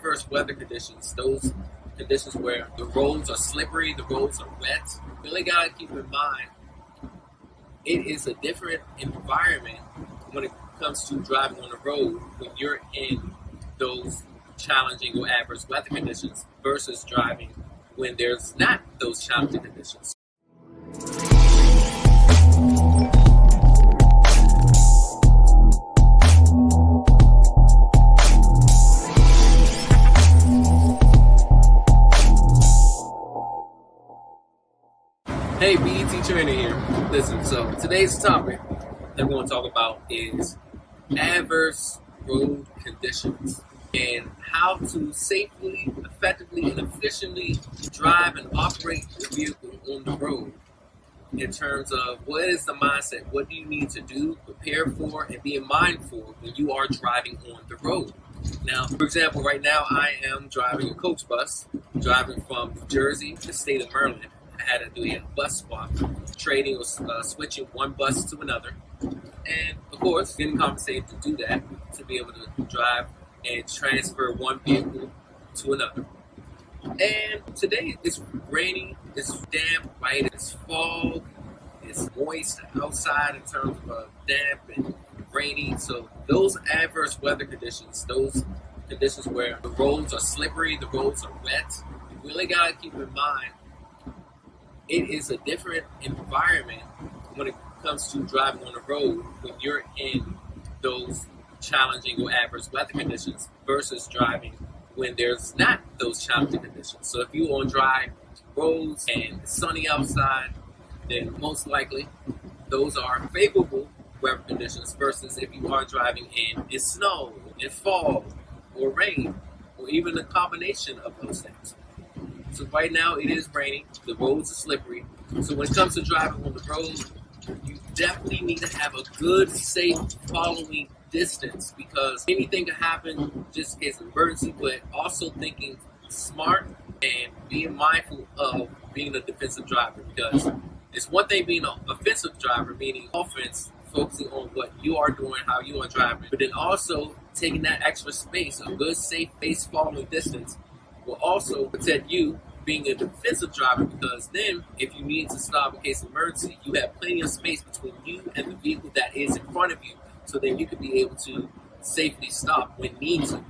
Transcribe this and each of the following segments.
adverse weather conditions, those conditions where the roads are slippery, the roads are wet, you really gotta keep in mind it is a different environment when it comes to driving on the road when you're in those challenging or adverse weather conditions versus driving when there's not those challenging conditions. Hey, BET Trainer here. Listen, so today's topic that we're going to talk about is adverse road conditions and how to safely, effectively, and efficiently drive and operate your vehicle on the road in terms of what is the mindset, what do you need to do, prepare for, and be mindful when you are driving on the road. Now, for example, right now I am driving a coach bus, driving from New Jersey to the state of Maryland. I had to do a bus swap, trading or switching one bus to another, and of course getting compensated to do that, to be able to drive and transfer one vehicle to another. And today it's rainy, it's damp, right? It's fog, it's moist outside in terms of damp and rainy. So those adverse weather conditions, those conditions where the roads are slippery, the roads are wet, you really gotta keep in mind it is a different environment when it comes to driving on the road when you're in those challenging or adverse weather conditions versus driving when there's not those challenging conditions. So if you're on dry roads and it's sunny outside, then most likely those are favorable weather conditions versus if you are driving in snow, in fog, or rain, or even a combination of those things. So right now it is raining, the roads are slippery. So when it comes to driving on the road, you definitely need to have a good, safe following distance because anything can happen just in case of emergency, but also thinking smart and being mindful of being a defensive driver because it's one thing being an offensive driver, meaning offense, focusing on what you are doing, how you are driving, but then also taking that extra space, a good, safe base following distance will also protect you being a defensive driver because then if you need to stop in case of emergency, you have plenty of space between you and the vehicle that is in front of you so then you can be able to safely stop when need to.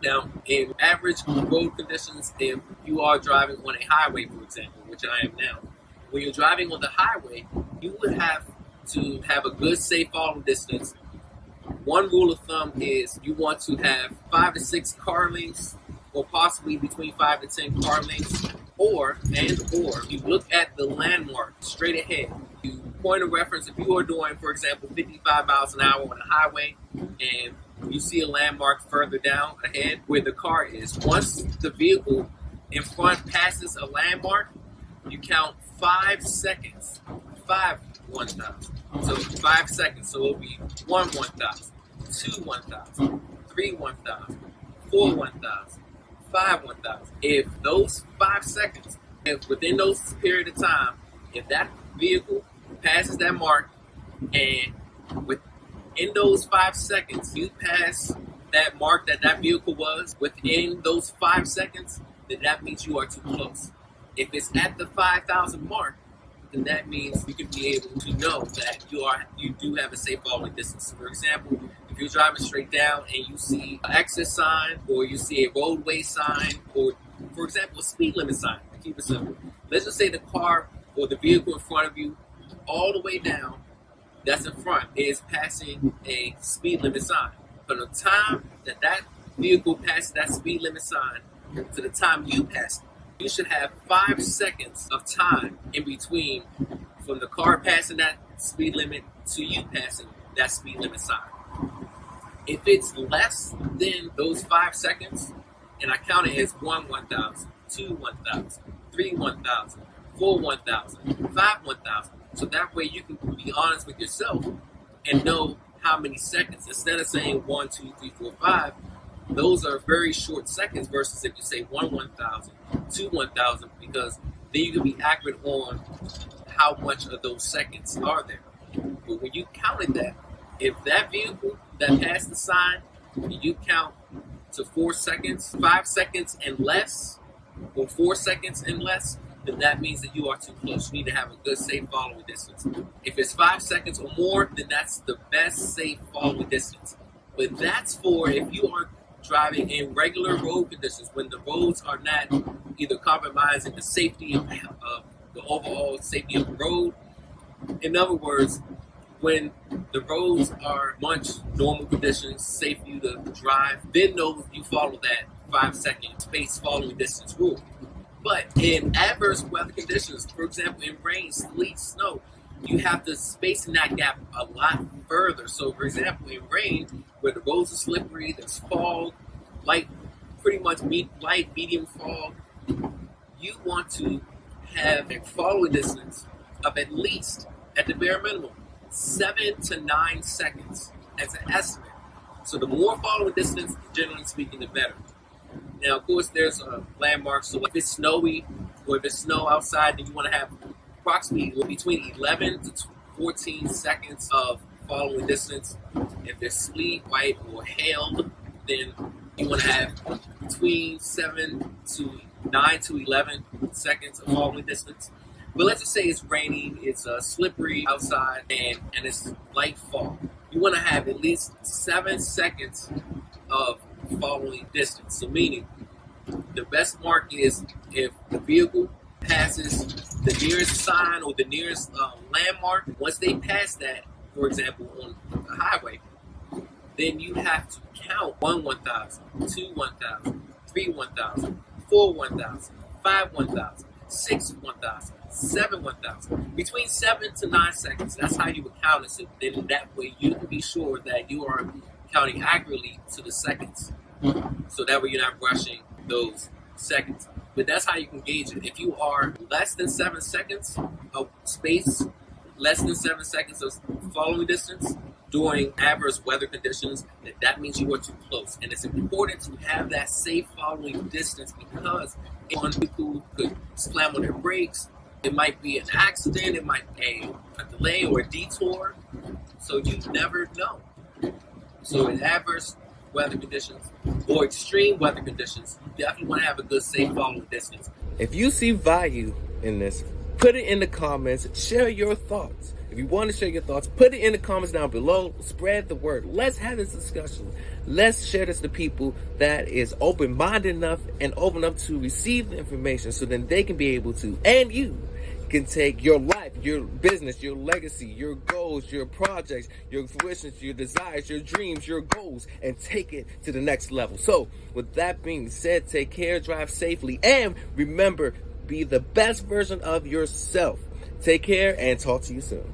Now, in average road conditions, if you are driving on a highway, for example, which I am now, when you're driving on the highway, you would have to have a good, safe following distance. One rule of thumb is you want to have 5 to 6 car lengths or possibly between 5 to 10 car lengths, or you look at the landmark straight ahead. You point of reference, if you are doing, for example, 55 miles an hour on a highway, and you see a landmark further down ahead where the car is. Once the vehicle in front passes a landmark, you count 5 seconds. 5 1,000. So 5 seconds. So it'll be 1 1,000, 2 1,000, 3 1,000, 4 1,000. 5 1,000. If those 5 seconds, if within those period of time, if that vehicle passes that mark and within those 5 seconds, you pass that mark that vehicle was within those 5 seconds, then that means you are too close. If it's at the 5,000 mark, then that means you can be able to know that you do have a safe following distance. So for example, if you're driving straight down and you see an exit sign or you see a roadway sign or, for example, a speed limit sign, to keep it simple. Let's just say the car or the vehicle in front of you all the way down that's in front is passing a speed limit sign. From the time that vehicle passes that speed limit sign to the time you pass it, you should have 5 seconds of time in between from the car passing that speed limit to you passing that speed limit sign. If it's less than those 5 seconds, and I count it as 1 1,000, 2 1,000, 3 1,000, 4 1,000, 5 1,000, so that way you can be honest with yourself and know how many seconds. Instead of saying 1, 2, 3, 4, 5, those are very short seconds versus if you say 1 1,000, 2 1,000, because then you can be accurate on how much of those seconds are there. But when you counted that, if that vehicle that passed the sign, you count to 4 seconds, 5 seconds and less, or 4 seconds and less, then that means that you are too close. You need to have a good safe following distance. If it's 5 seconds or more, then that's the best safe following distance. But that's for if you are driving in regular road conditions, when the roads are not either compromising the safety of the overall safety of the road. In other words, when the roads are much normal conditions, safe for you to drive, then you follow that 5 second space following distance rule. But in adverse weather conditions, for example, in rain, sleet, snow, you have to space in that gap a lot further. So, for example, in rain, where the roads are slippery, there's fog, pretty much light, medium fog, you want to have a following distance of at least, at the bare minimum, 7 to 9 seconds as an estimate. So the more following distance, generally speaking, the better. Now, of course, there's a landmark. So if it's snowy or if it's snow outside, then you want to have approximately between 11 to 14 seconds of following distance. If there's sleet, white, or hail, then you want to have between 9 to 11 seconds of following distance. But let's just say it's raining, it's slippery outside, and it's light fog. You want to have at least 7 seconds of following distance. So meaning, the best mark is if the vehicle passes the nearest sign or the nearest landmark. Once they pass that, for example, on the highway, then you have to count 1 1,000, 2 1,000, 3 1,000, 4 1,000, 5 1,000, 6 1,000, 7 1,000. Between 7 to 9 seconds. That's how you would count it. So then that way you can be sure that you are counting accurately to the seconds. So that way you're not rushing those seconds. But that's how you can gauge it. If you are less than 7 seconds of space, less than 7 seconds of following distance during adverse weather conditions, that means you are too close. And it's important to have that safe following distance because one people could slam on their brakes. It might be an accident. It might be a delay or a detour. So you never know. So in adverse weather conditions or extreme weather conditions, you definitely want to have a good safe following distance. If you see value in this, put it in the comments. Share your thoughts. If you want to share your thoughts, put it in the comments down below. Spread the word. Let's have this discussion. Let's share this to people that is open-minded enough and open enough to receive the information so then they can be able to, and you can take your life, your business, your legacy, your goals, your projects, your fruitions, your desires, your dreams, your goals, and take it to the next level. So with that being said, take care, drive safely, and remember, be the best version of yourself. Take care and talk to you soon.